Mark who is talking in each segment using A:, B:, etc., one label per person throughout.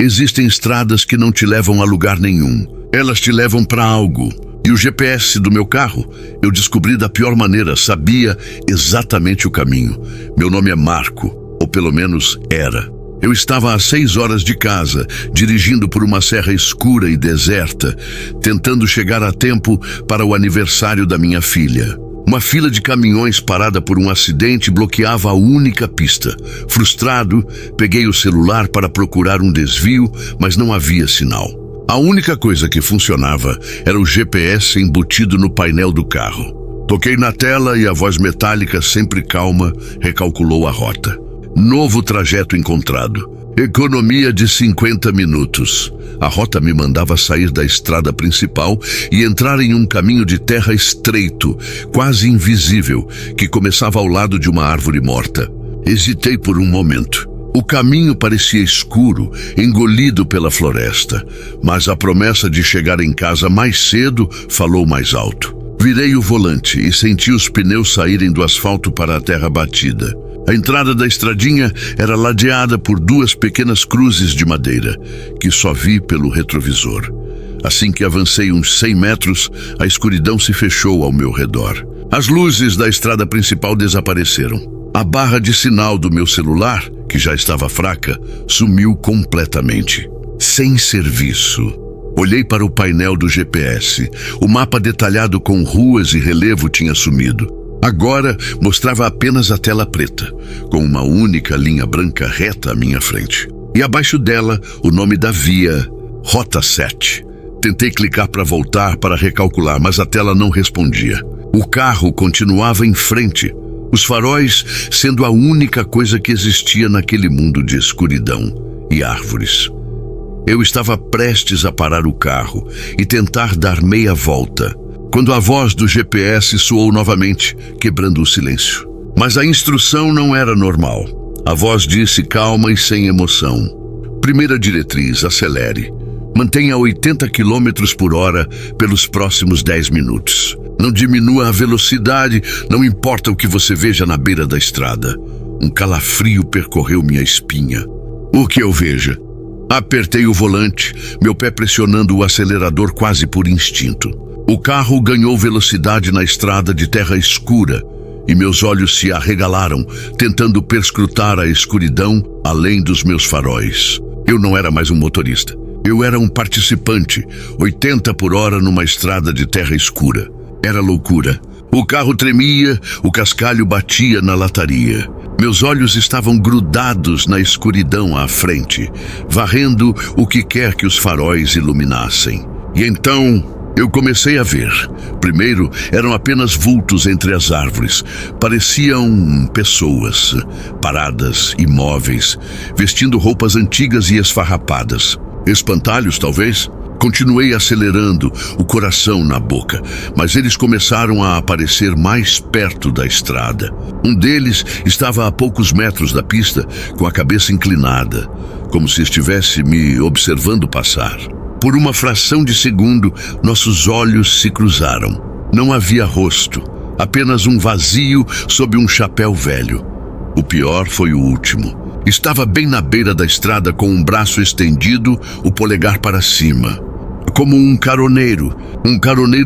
A: Existem estradas que não te levam a lugar nenhum. Elas te levam para algo. E o GPS do meu carro, eu descobri da pior maneira, sabia exatamente o caminho. Meu nome é Marco, ou pelo menos era. Eu estava a 6 horas de casa, dirigindo por uma serra escura e deserta, tentando chegar a tempo para o aniversário da minha filha. Uma fila de caminhões parada por um acidente bloqueava a única pista. Frustrado, peguei o celular para procurar um desvio, mas não havia sinal. A única coisa que funcionava era o GPS embutido no painel do carro. Toquei na tela e a voz metálica, sempre calma, recalculou a rota. Novo trajeto encontrado. Economia de 50 minutos. A rota me mandava sair da estrada principal e entrar em um caminho de terra estreito, quase invisível, que começava ao lado de uma árvore morta. Hesitei por um momento. O caminho parecia escuro, engolido pela floresta, mas a promessa de chegar em casa mais cedo falou mais alto. Virei o volante e senti os pneus saírem do asfalto para a terra batida. A entrada da estradinha era ladeada por 2 pequenas cruzes de madeira, que só vi pelo retrovisor. Assim que avancei uns 100 metros, a escuridão se fechou ao meu redor. As luzes da estrada principal desapareceram. A barra de sinal do meu celular, que já estava fraca, sumiu completamente. Sem serviço. Olhei para o painel do GPS. O mapa detalhado com ruas e relevo tinha sumido. Agora mostrava apenas a tela preta, com uma única linha branca reta à minha frente. E abaixo dela, o nome da via, Rota 7. Tentei clicar para voltar, para recalcular, mas a tela não respondia. O carro continuava em frente, os faróis sendo a única coisa que existia naquele mundo de escuridão e árvores. Eu estava prestes a parar o carro e tentar dar meia volta, quando a voz do GPS soou novamente, quebrando o silêncio. Mas a instrução não era normal. A voz disse calma e sem emoção. Primeira diretriz, acelere. Mantenha 80 km por hora pelos próximos 10 minutos. Não diminua a velocidade, não importa o que você veja na beira da estrada. Um calafrio percorreu minha espinha. O que eu veja? Apertei o volante, meu pé pressionando o acelerador quase por instinto. O carro ganhou velocidade na estrada de terra escura e meus olhos se arregalaram, tentando perscrutar a escuridão além dos meus faróis. Eu não era mais um motorista. Eu era um participante, 80 por hora numa estrada de terra escura. Era loucura. O carro tremia, o cascalho batia na lataria. Meus olhos estavam grudados na escuridão à frente, varrendo o que quer que os faróis iluminassem. E então eu comecei a ver. Primeiro, eram apenas vultos entre as árvores. Pareciam pessoas, paradas, imóveis, vestindo roupas antigas e esfarrapadas. Espantalhos, talvez? Continuei acelerando, o coração na boca, mas eles começaram a aparecer mais perto da estrada. Um deles estava a poucos metros da pista, com a cabeça inclinada, como se estivesse me observando passar. Por uma fração de segundo, nossos olhos se cruzaram. Não havia rosto, apenas um vazio sob um chapéu velho. O pior foi o último. Estava bem na beira da estrada com um braço estendido, o polegar para cima. Como um caroneiro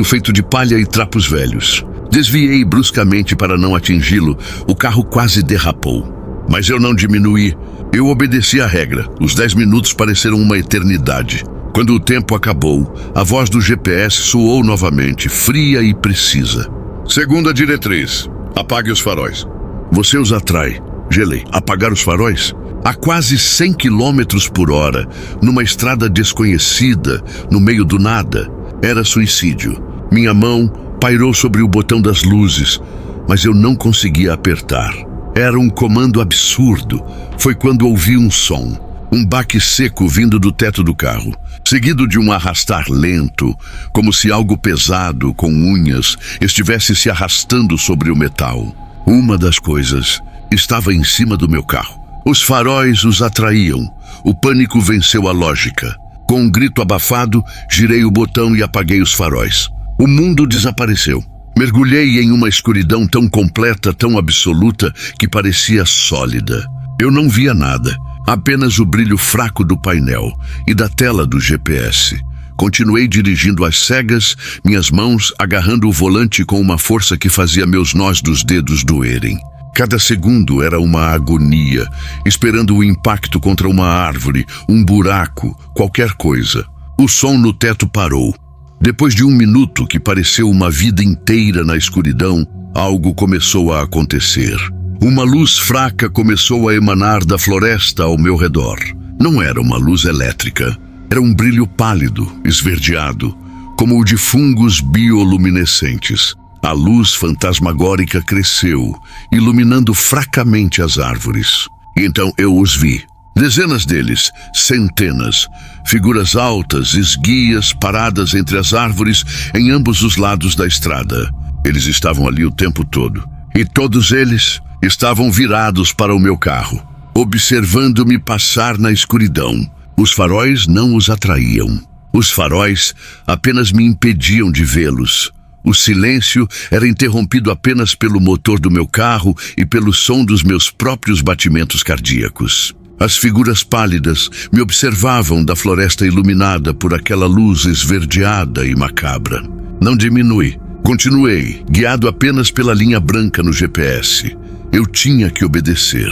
A: feito de palha e trapos velhos. Desviei bruscamente para não atingi-lo, o carro quase derrapou. Mas eu não diminuí, eu obedeci à regra. Os 10 minutos pareceram uma eternidade. Quando o tempo acabou, a voz do GPS soou novamente, fria e precisa. Segunda diretriz, apague os faróis. Você os atrai. Gelei. Apagar os faróis? A quase 100 km por hora, numa estrada desconhecida, no meio do nada, era suicídio. Minha mão pairou sobre o botão das luzes, mas eu não conseguia apertar. Era um comando absurdo. Foi quando ouvi um som. Um baque seco vindo do teto do carro, seguido de um arrastar lento, como se algo pesado, com unhas, estivesse se arrastando sobre o metal. Uma das coisas estava em cima do meu carro. Os faróis os atraíam. O pânico venceu a lógica. Com um grito abafado, girei o botão e apaguei os faróis. O mundo desapareceu. Mergulhei em uma escuridão tão completa, tão absoluta, que parecia sólida. Eu não via nada. Apenas o brilho fraco do painel e da tela do GPS. Continuei dirigindo às cegas, minhas mãos agarrando o volante com uma força que fazia meus nós dos dedos doerem. Cada segundo era uma agonia, esperando o impacto contra uma árvore, um buraco, qualquer coisa. O som no teto parou. Depois de 1 minuto, que pareceu uma vida inteira na escuridão, algo começou a acontecer. Uma luz fraca começou a emanar da floresta ao meu redor. Não era uma luz elétrica. Era um brilho pálido, esverdeado, como o de fungos bioluminescentes. A luz fantasmagórica cresceu, iluminando fracamente as árvores. Então eu os vi. Dezenas deles, centenas, figuras altas, esguias, paradas entre as árvores em ambos os lados da estrada. Eles estavam ali o tempo todo. E todos eles estavam virados para o meu carro, observando-me passar na escuridão. Os faróis não os atraíam. Os faróis apenas me impediam de vê-los. O silêncio era interrompido apenas pelo motor do meu carro e pelo som dos meus próprios batimentos cardíacos. As figuras pálidas me observavam da floresta iluminada por aquela luz esverdeada e macabra. Não diminui. Continuei, guiado apenas pela linha branca no GPS. Eu tinha que obedecer.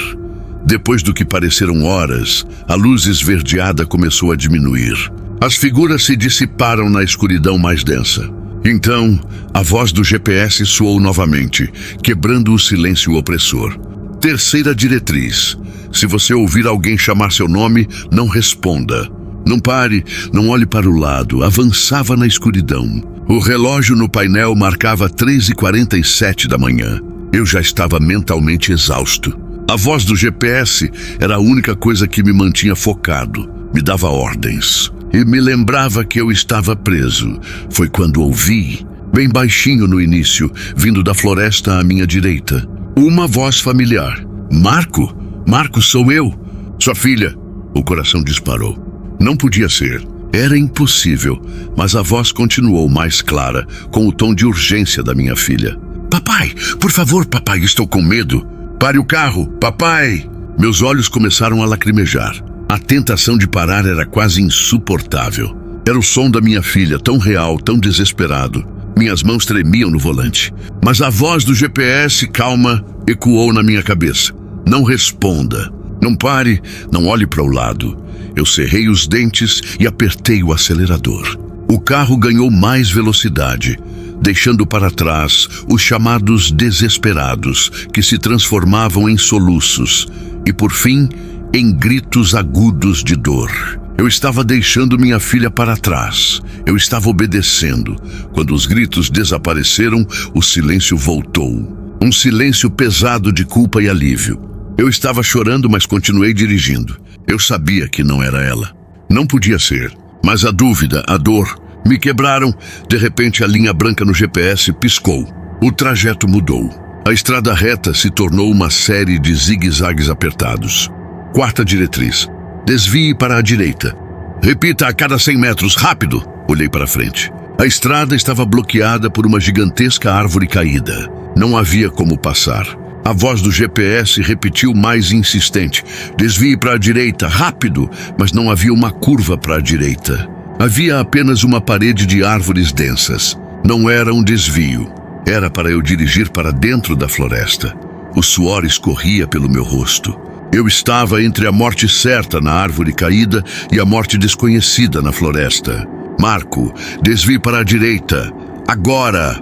A: Depois do que pareceram horas, a luz esverdeada começou a diminuir. As figuras se dissiparam na escuridão mais densa. Então, a voz do GPS soou novamente, quebrando o silêncio opressor. Terceira diretriz. Se você ouvir alguém chamar seu nome, não responda. Não pare, não olhe para o lado. Avançava na escuridão. O relógio no painel marcava 3h47 da manhã. Eu já estava mentalmente exausto. A voz do GPS era a única coisa que me mantinha focado, me dava ordens e me lembrava que eu estava preso. Foi quando ouvi, bem baixinho no início, vindo da floresta à minha direita, uma voz familiar. Marco? Marco, sou eu. Sua filha. O coração disparou. Não podia ser. Era impossível, mas a voz continuou mais clara, com o tom de urgência da minha filha. Papai, por favor, papai, estou com medo. Pare o carro, papai! Meus olhos começaram a lacrimejar. A tentação de parar era quase insuportável. Era o som da minha filha, tão real, tão desesperado. Minhas mãos tremiam no volante. Mas a voz do GPS, calma, ecoou na minha cabeça. Não responda. Não pare, não olhe para o lado. Eu cerrei os dentes e apertei o acelerador. O carro ganhou mais velocidade, deixando para trás os chamados desesperados, que se transformavam em soluços e, por fim, em gritos agudos de dor. Eu estava deixando minha filha para trás. Eu estava obedecendo. Quando os gritos desapareceram, o silêncio voltou. Um silêncio pesado de culpa e alívio. Eu estava chorando, mas continuei dirigindo. Eu sabia que não era ela. Não podia ser. Mas a dúvida, a dor, me quebraram. De repente, a linha branca no GPS piscou. O trajeto mudou. A estrada reta se tornou uma série de zigue-zagues apertados. Quarta diretriz. Desvie para a direita. Repita a cada 100 metros, rápido! Olhei para frente. A estrada estava bloqueada por uma gigantesca árvore caída. Não havia como passar. A voz do GPS repetiu mais insistente. Desvie para a direita, rápido! Mas não havia uma curva para a direita. Havia apenas uma parede de árvores densas. Não era um desvio. Era para eu dirigir para dentro da floresta. O suor escorria pelo meu rosto. Eu estava entre a morte certa na árvore caída e a morte desconhecida na floresta. Marco, desvie para a direita. Agora!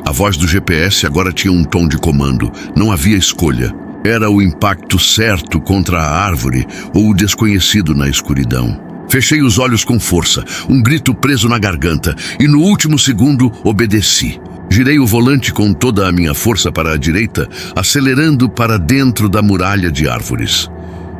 A: A voz do GPS agora tinha um tom de comando. Não havia escolha. Era o impacto certo contra a árvore ou o desconhecido na escuridão. Fechei os olhos com força, um grito preso na garganta, e no último segundo obedeci. Girei o volante com toda a minha força para a direita, acelerando para dentro da muralha de árvores.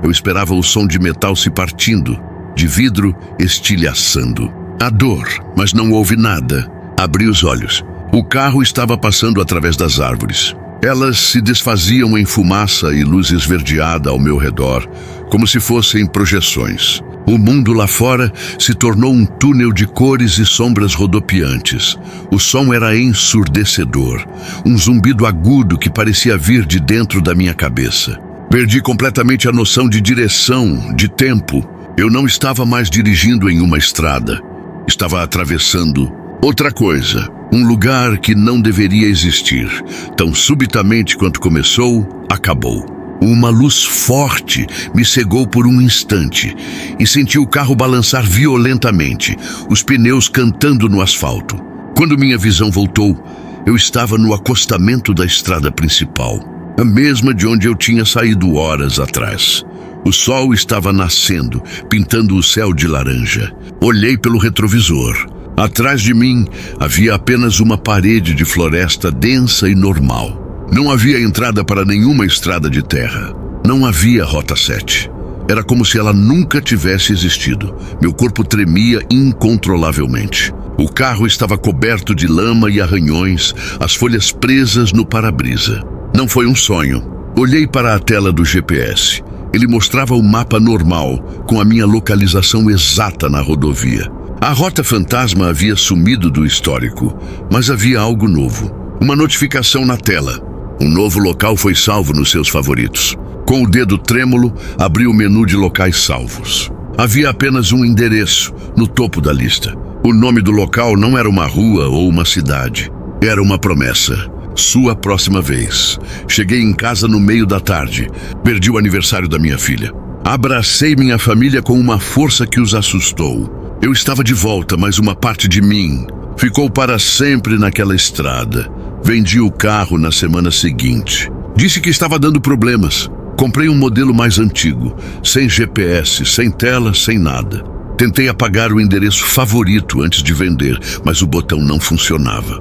A: Eu esperava o som de metal se partindo, de vidro estilhaçando. A dor, mas não houve nada. Abri os olhos. O carro estava passando através das árvores. Elas se desfaziam em fumaça e luz esverdeada ao meu redor, como se fossem projeções. O mundo lá fora se tornou um túnel de cores e sombras rodopiantes. O som era ensurdecedor, um zumbido agudo que parecia vir de dentro da minha cabeça. Perdi completamente a noção de direção, de tempo. Eu não estava mais dirigindo em uma estrada. Estava atravessando outra coisa, um lugar que não deveria existir. Tão subitamente quanto começou, acabou. Uma luz forte me cegou por um instante e senti o carro balançar violentamente, os pneus cantando no asfalto. Quando minha visão voltou, eu estava no acostamento da estrada principal, a mesma de onde eu tinha saído horas atrás. O sol estava nascendo, pintando o céu de laranja. Olhei pelo retrovisor. Atrás de mim havia apenas uma parede de floresta densa e normal. Não havia entrada para nenhuma estrada de terra. Não havia Rota 7. Era como se ela nunca tivesse existido. Meu corpo tremia incontrolavelmente. O carro estava coberto de lama e arranhões, as folhas presas no para-brisa. Não foi um sonho. Olhei para a tela do GPS. Ele mostrava o mapa normal, com a minha localização exata na rodovia. A rota fantasma havia sumido do histórico, mas havia algo novo. Uma notificação na tela. Um novo local foi salvo nos seus favoritos. Com o dedo trêmulo, abri o menu de locais salvos. Havia apenas um endereço, no topo da lista. O nome do local não era uma rua ou uma cidade. Era uma promessa. Sua próxima vez. Cheguei em casa no meio da tarde. Perdi o aniversário da minha filha. Abracei minha família com uma força que os assustou. Eu estava de volta, mas uma parte de mim ficou para sempre naquela estrada. Vendi o carro na semana seguinte. Disse que estava dando problemas. Comprei um modelo mais antigo, sem GPS, sem tela, sem nada. Tentei apagar o endereço favorito antes de vender, mas o botão não funcionava.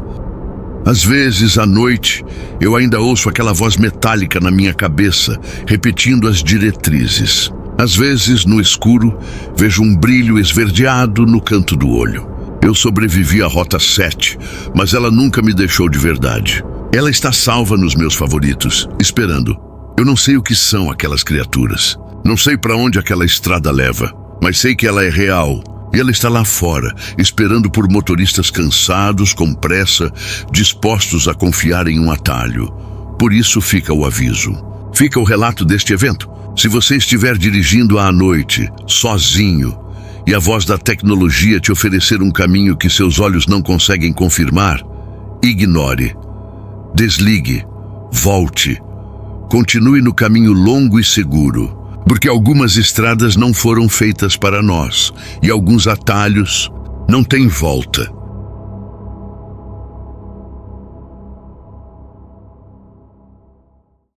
A: Às vezes, à noite, eu ainda ouço aquela voz metálica na minha cabeça, repetindo as diretrizes. Às vezes, no escuro, vejo um brilho esverdeado no canto do olho. Eu sobrevivi à Rota 7, mas ela nunca me deixou de verdade. Ela está salva nos meus favoritos, esperando. Eu não sei o que são aquelas criaturas. Não sei para onde aquela estrada leva, mas sei que ela é real. E ela está lá fora, esperando por motoristas cansados, com pressa, dispostos a confiar em um atalho. Por isso fica o aviso. Fica o relato deste evento. Se você estiver dirigindo à noite, sozinho, e a voz da tecnologia te oferecer um caminho que seus olhos não conseguem confirmar, ignore. Desligue. Volte. Continue no caminho longo e seguro, porque algumas estradas não foram feitas para nós, e alguns atalhos não têm volta.